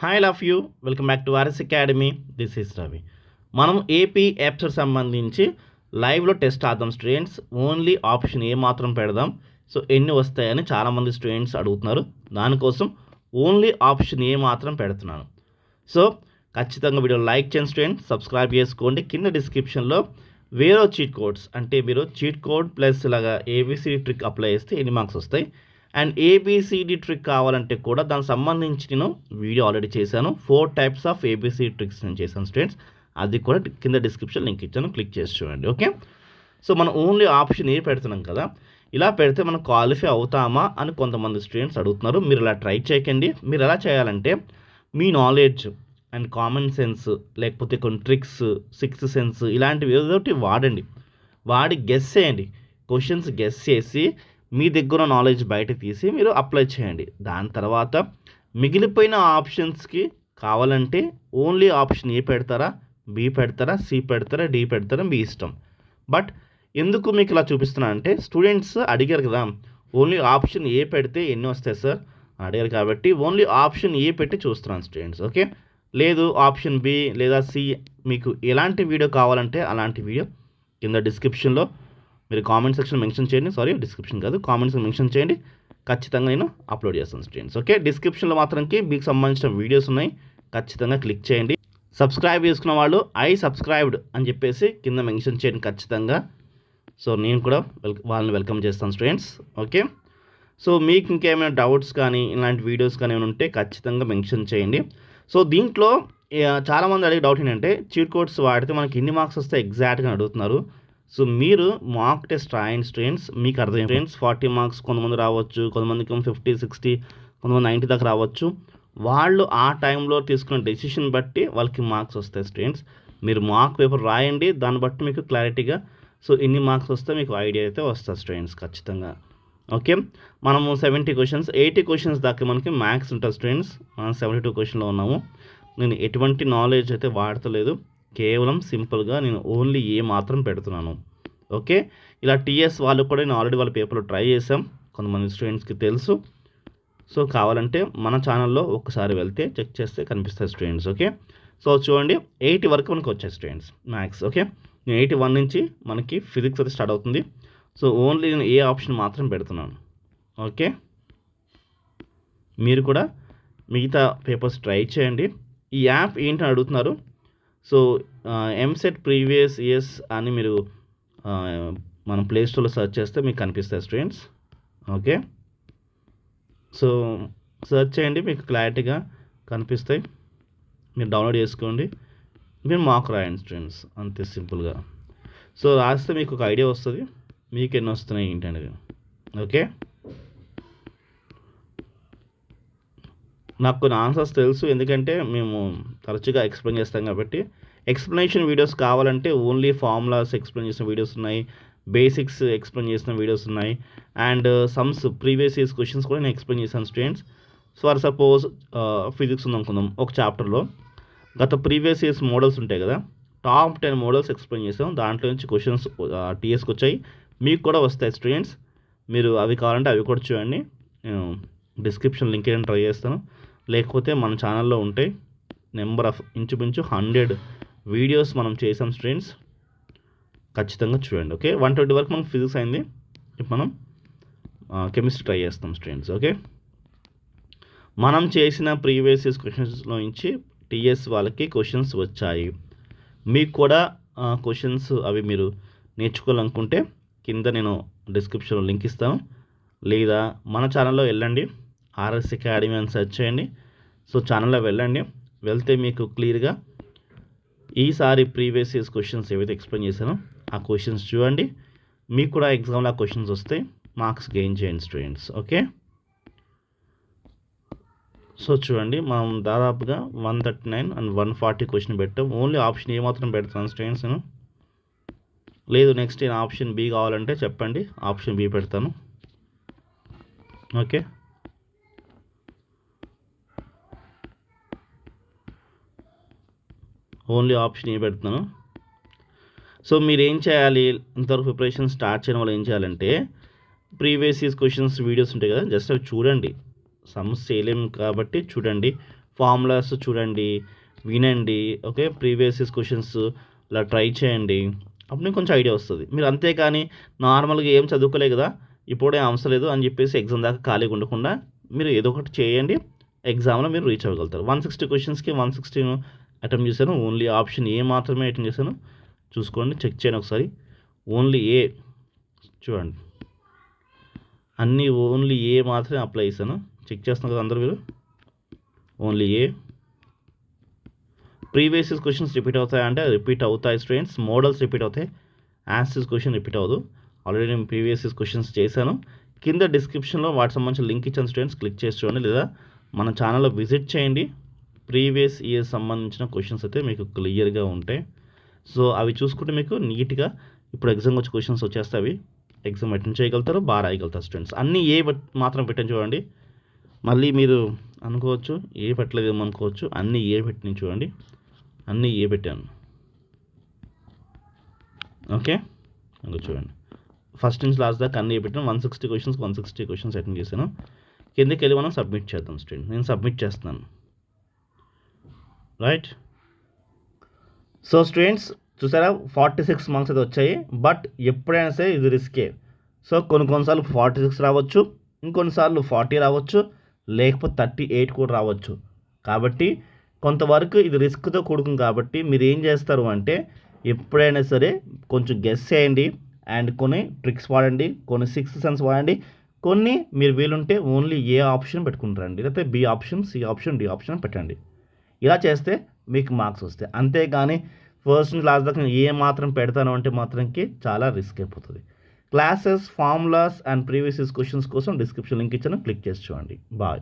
Hi love you welcome back to RS academy. This is Ravi. మనం AP apps సంబంధించి లైవ్లో test ఆద్దాం students. Only option A మాత్రం పెడదాం. సో ఎన్ని వస్తాయని చాలామంది స్టూడెంట్స్ అడుగుతున్నారు. దానికోసం ఓన్లీ ఆప్షన్ ఏ మాత్రం పెడుతున్నాను. సో ఖచ్చితంగా వీడియో లైక్ చేయండి స్టూడెంట్, సబ్స్క్రైబ్ చేసుకోండి. కింద డిస్క్రిప్షన్లో వేరే చీట్ కోడ్స్ అంటే మీరు చీట్ కోడ్ ప్లస్ ఇలాగా ఏబిసిడి ట్రిక్ అప్లై చేస్తే ఎన్ని మార్క్స్ వస్తాయి, అండ్ ఏబిసిడి ట్రిక్ కావాలంటే కూడా దానికి సంబంధించి నేను వీడియో ఆల్రెడీ చేశాను. 4 టైప్స్ ఆఫ్ ఏబిసిడి ట్రిక్స్ నేను చేశాను స్టూడెంట్స్. అది కూడా కింద డిస్క్రిప్షన్ లింక్ ఇచ్చాను, క్లిక్ చేసి చూడండి. ఓకే, సో మనం ఓన్లీ ఆప్షన్ ఏ పెడుతున్నాం కదా, ఇలా పెడితే మనం క్వాలిఫై అవుతామా అని కొంతమంది స్టూడెంట్స్ అడుగుతున్నారు. మీరు ఇలా ట్రై చేయకండి. మీరు ఎలా చేయాలంటే మీ నాలెడ్జ్ అండ్ కామన్ సెన్స్ లేకపోతే కొన్ని ట్రిక్స్, సిక్స్త్ సెన్స్ ఇలాంటివి ఏదో ఒకటి వాడి గెస్ చేయండి. క్వశ్చన్స్ గెస్ చేసి మీ దగ్గర నాలెడ్జ్ బయట తీసి మీరు అప్లై చేయండి. దాని తర్వాత మిగిలిపోయిన ఆప్షన్స్కి కావాలంటే ఓన్లీ ఆప్షన్ ఏ పెడతారా, బి పెడతారా, సి పెడతారా, డి పెడతారా మీ ఇష్టం. బట్ ఎందుకు మీకు ఇలా చూపిస్తున్నా అంటే స్టూడెంట్స్ అడిగారు కదా, ఓన్లీ ఆప్షన్ ఏ పెడితే ఎన్ని వస్తాయి సార్ అడిగారు కాబట్టి ఓన్లీ ఆప్షన్ ఏ పెట్టి చూస్తున్నాను స్టూడెంట్స్. ఓకే, లేదు ఆప్షన్ బి లేదా సి, మీకు ఎలాంటి వీడియో కావాలంటే అలాంటి వీడియో కింద డిస్క్రిప్షన్లో మీరు కామెంట్ సెక్షన్ మెన్షన్ చేయండి. డిస్క్రిప్షన్ కాదు, కామెంట్స్ మెన్షన్ చేయండి. ఖచ్చితంగా నేను అప్లోడ్ చేస్తాను స్టూడెంట్స్. ఓకే, డిస్క్రిప్షన్లో మాత్రంకి మీకు సంబంధించిన వీడియోస్ ఉన్నాయి, ఖచ్చితంగా క్లిక్ చేయండి. సబ్స్క్రైబ్ చేసుకున్న వాళ్ళు ఐ సబ్స్క్రైబ్డ్ అని చెప్పేసి కింద మెన్షన్ చేయండి ఖచ్చితంగా. సో నేను కూడా వాళ్ళని వెల్కమ్ చేస్తాను స్టూడెంట్స్. ఓకే, సో మీకు ఇంకేమైనా డౌట్స్ కానీ ఇలాంటి వీడియోస్ కానీ ఏమైనా ఉంటే ఖచ్చితంగా మెన్షన్ చేయండి. సో దీంట్లో చాలామంది అడిగే డౌట్ ఏంటంటే చీట్ కోడ్స్ వాడితే మనకి ఎన్ని మార్క్స్ వస్తే ఎగ్జాక్ట్గా అడుగుతున్నారు. సో మీరు మాక్ టెస్ట్ రాయండి స్టూడెంట్స్, మీకు అర్థం స్టూడెంట్స్ 40 మార్క్స్ కొంతమంది రావచ్చు, కొంతమందికి 50, 60, కొంతమంది 90 దాకా రావచ్చు. వాళ్ళు ఆ టైంలో తీసుకున్న డెసిషన్ బట్టి వాళ్ళకి మార్క్స్ వస్తాయి స్టూడెంట్స్. మీరు మార్క్ పేపర్ రాయండి, దాన్ని బట్టి మీకు క్లారిటీగా సో ఎన్ని మార్క్స్ వస్తే మీకు ఐడియా అయితే వస్తుంది స్టూడెంట్స్ ఖచ్చితంగా. ఓకే, మనము 70 క్వశ్చన్స్ 80 క్వశ్చన్స్ దాకా మనకి మ్యాథ్స్ ఉంటుంది స్టూడెంట్స్. మనం 72 క్వశ్చన్లో ఉన్నాము. నేను ఎటువంటి నాలెడ్జ్ అయితే వాడతలేదు, కేవలం సింపుల్గా నేను ఓన్లీ ఏ మాత్రం పెడుతున్నాను. ఓకే, ఇలా టీఎస్ వాళ్ళు కూడా నేను ఆల్రెడీ వాళ్ళ పేపర్లో ట్రై చేసాం, కొంతమంది స్టూడెంట్స్కి తెలుసు. సో కావాలంటే మన ఛానల్లో ఒక్కసారి వెళ్తే చెక్ చేస్తే కనిపిస్తాయి స్టూడెంట్స్. ఓకే, సో చూడండి 80 వరకు మనకు వచ్చాయి స్టూడెంట్స్ మ్యాథ్స్. ఓకే, నేను 81 నుంచి మనకి ఫిజిక్స్ అయితే స్టార్ట్ అవుతుంది. సో ఓన్లీ నేను ఏ ఆప్షన్ మాత్రం పెడుతున్నాను. ఓకే, మీరు కూడా మిగతా పేపర్స్ ట్రై చేయండి. ఈ యాప్ ఏంటని అడుగుతున్నారు. సో ఎంసెట్ ప్రీవియస్ ఇయర్స్ అని మీరు మనం ప్లేస్టోర్లో సెర్చ్ చేస్తే మీకు కనిపిస్తాయి స్టూడెంట్స్. ఓకే, సో సెర్చ్ చేయండి, మీకు క్లారిటీగా కనిపిస్తాయి. మీరు డౌన్లోడ్ చేసుకోండి, మీరు మాక్ రాయండి స్టూడెంట్స్, అంతే సింపుల్గా. సో రాస్తే మీకు ఒక ఐడియా వస్తుంది మీకు ఎన్ని వస్తున్నాయి ఏంటనేది. ఓకే, నాకు కొన్ని ఆన్సర్స్ తెలుసు, ఎందుకంటే మేము తరచుగా ఎక్స్ప్లెయిన్ చేస్తాం కాబట్టి. ఎక్స్ప్లెనేషన్ వీడియోస్ కావాలంటే ఓన్లీ ఫార్ములాస్ ఎక్స్ప్లెయిన్ చేసిన వీడియోస్ ఉన్నాయి, బేసిక్స్ ఎక్స్ప్లెయిన్ చేసిన వీడియోస్ ఉన్నాయి, and sums previous years questions కూడా నేను ఎక్స్ప్లెయిన్ చేశాను students. So for suppose physics ఉందనుకుందాం, ఒక చాప్టర్లో గత ప్రీవియస్ ఇయర్స్ మోడల్స్ ఉంటాయి కదా, టాప్ 10 మోడల్స్ ఎక్స్ప్లెయిన్ చేసాం. దాంట్లో నుంచి క్వశ్చన్స్ టీఎస్కి వచ్చాయి, మీకు కూడా వస్తాయి స్టూడెంట్స్. మీరు అవి కావాలంటే అవి కూడా చూడండి, నేను డిస్క్రిప్షన్ లింక్ ఏదైనా ట్రై చేస్తాను, లేకపోతే మన ఛానల్లో ఉంటాయి. నెంబర్ ఆఫ్ ఇంచుమించు 100 వీడియోస్ మనం చేసాం స్టూడెంట్స్, ఖచ్చితంగా చూడండి. ఓకే, 120 వరకు మనం ఫిజిక్స్ అయింది, ఇప్పుడు మనం కెమిస్ట్రీ ట్రై చేస్తాం స్టూడెంట్స్. ఓకే, మనం చేసిన ప్రీవియస్ ఇయర్స్ క్వశ్చన్స్లో నుంచి టీఎస్ వాళ్ళకి క్వశ్చన్స్ వచ్చాయి. మీకు కూడా క్వశ్చన్స్ అవి మీరు నేర్చుకోవాలనుకుంటే కింద నేను డిస్క్రిప్షన్లో లింక్ ఇస్తాను, లేదా మన ఛానల్లో వెళ్ళండి, ఆర్ఎస్ అకాడమీ అని సెర్చ్ చేయండి. సో ఛానల్లో వెళ్ళండి, వెళ్తే మీకు క్లియర్గా ఈసారి ప్రీవియస్ ఇయర్స్ క్వశ్చన్స్ ఏవైతే ఎక్స్ప్లెయిన్ చేశానో ఆ క్వశ్చన్స్ చూడండి. మీకు కూడా ఎగ్జామ్లో ఆ క్వశ్చన్స్ వస్తే మార్క్స్ గెయిన్ చేయండి స్టూడెంట్స్. ఓకే, సో చూడండి మనం దాదాపుగా 139 అండ్ 140 క్వశ్చన్ పెట్టాం. ఓన్లీ ఆప్షన్ ఏ మాత్రం పెడతాను స్టూడెంట్స్ నేను. లేదు నెక్స్ట్ నేను ఆప్షన్ బి కావాలంటే చెప్పండి, ఆప్షన్ బి పెడతాను. ఓకే, ఓన్లీ ఆప్షన్ ఏ పెడుతున్నాను. సో మీరు ఏం చేయాలి, ఇంతవరకు ప్రిపరేషన్ స్టార్ట్ చేయడం వల్ల ఏం చేయాలంటే ప్రీవియస్ ఇయర్స్ క్వశ్చన్స్ వీడియోస్ ఉంటాయి కదా, జస్ట్ అవి చూడండి. సమ్స్ చేయలేము కాబట్టి చూడండి. ఫార్ములాస్ చూడండి, వినండి, ఓకే, ప్రీవియస్ క్వశ్చన్స్ ఇలా ట్రై చేయండి. అప్పుడు మీకు కొంచెం ఐడియా వస్తుంది. మీరు అంతేకాని నార్మల్గా ఏం చదువుకోలే కదా, ఇప్పుడే అవసరం లేదు అని చెప్పేసి ఎగ్జామ్ దాకా ఖాళీగా ఉండకుండా మీరు ఏదో ఒకటి చేయండి, ఎగ్జామ్లో మీరు రీచ్ అవ్వగలుగుతారు. 160 క్వశ్చన్స్కి 116 అటెంప్ట్ చేశాను. ఓన్లీ ఆప్షన్ ఏ మాత్రమే అటెంప్ట్ చేశాను. చూసుకోండి, చెక్ చేయండి ఒకసారి. ఓన్లీ ఏ చూడండి, అన్నీ ఓన్లీ ఏ మాత్రమే అప్లై చేశాను. చెక్ చేస్తున్నారు కదా అందరూ మీరు. ఓన్లీ ఏ. ప్రీవియస్ క్వశ్చన్స్ రిపీట్ అవుతాయి అంటే రిపీట్ అవుతాయి స్టూడెంట్స్. మోడల్స్ రిపీట్ అవుతాయి, యాన్సర్స్ క్వశ్చన్ రిపీట్ అవ్వదు. ఆల్రెడీ నేను ప్రీవియస్ క్వశ్చన్స్ చేశాను. కింద డిస్క్రిప్షన్లో వాటికి సంబంధించిన లింక్ ఇచ్చాను స్టూడెంట్స్, క్లిక్ చేసి చూడండి, లేదా మన ఛానల్లో విజిట్ చేయండి. ప్రీవియస్ ఇయర్ సంబంధించిన క్వశ్చన్స్ అయితే మీకు క్లియర్గా ఉంటాయి. సో అవి చూసుకుంటే మీకు నీట్గా ఇప్పుడు ఎగ్జామ్ వచ్చే క్వశ్చన్స్ వచ్చేస్తాయి. అవి ఎగ్జామ్ అటెండ్ చేయగలుగుతారు, బాగా రాయగలుగుతారు స్టూడెంట్స్. అన్నీ ఏ మాత్రం పెట్టని చూడండి. మళ్ళీ మీరు అనుకోవచ్చు ఏ పెట్టలేదేమో అనుకోవచ్చు, అన్నీ ఏ పెట్టిన చూడండి, అన్నీ ఏ పెట్టాను. ఓకే, ఇంకా చూడండి, ఫస్ట్ నుంచి లాస్ట్ దాకా అన్నీ ఏ పెట్టాను. 160 క్వశ్చన్స్ అటెండ్ చేశాను. కిందకి వెళ్ళి మనం సబ్మిట్ చేద్దాం స్టూడెంట్. నేను సబ్మిట్ చేస్తున్నాను, రైట్. సో స్టూడెంట్స్ చూసారా, 46 మార్క్స్ అయితే వచ్చాయి. బట్ ఎప్పుడైనా సరే ఇది రిస్కే. సో కొన్నిసార్లు 46 రావచ్చు, ఇంకొన్నిసార్లు 40 రావచ్చు, లేకపోతే 38 కూడా రావచ్చు. కాబట్టి కొంతవరకు ఇది రిస్క్తో కూడుకుంది. కాబట్టి మీరు ఏం చేస్తారు అంటే ఎప్పుడైనా సరే కొంచెం గెస్ చేయండి, అండ్ కొన్ని ట్రిక్స్ వాడండి, కొన్ని సిక్స్త్ సెన్స్ వాడండి, కొన్ని మీరు వీలుంటే ఓన్లీ ఏ ఆప్షన్ పెట్టుకుంటారండి, లేకపోతే B option, C option, D option పెట్టండి. ఇలా చేస్తే మీకు మార్క్స్ వస్తాయి. అంతేగాని ఫస్ట్ నుంచి లాస్ట్ దాకా ఏ మాత్రం పెడతాను అంటే మాత్రంకి చాలా రిస్క్ అయిపోతుంది. Classes, formulas and previous questions కోసం డిస్క్రిప్షన్ లింక్ ఇచ్చాను, క్లిక్ చేసి చూడండి. బాయ్.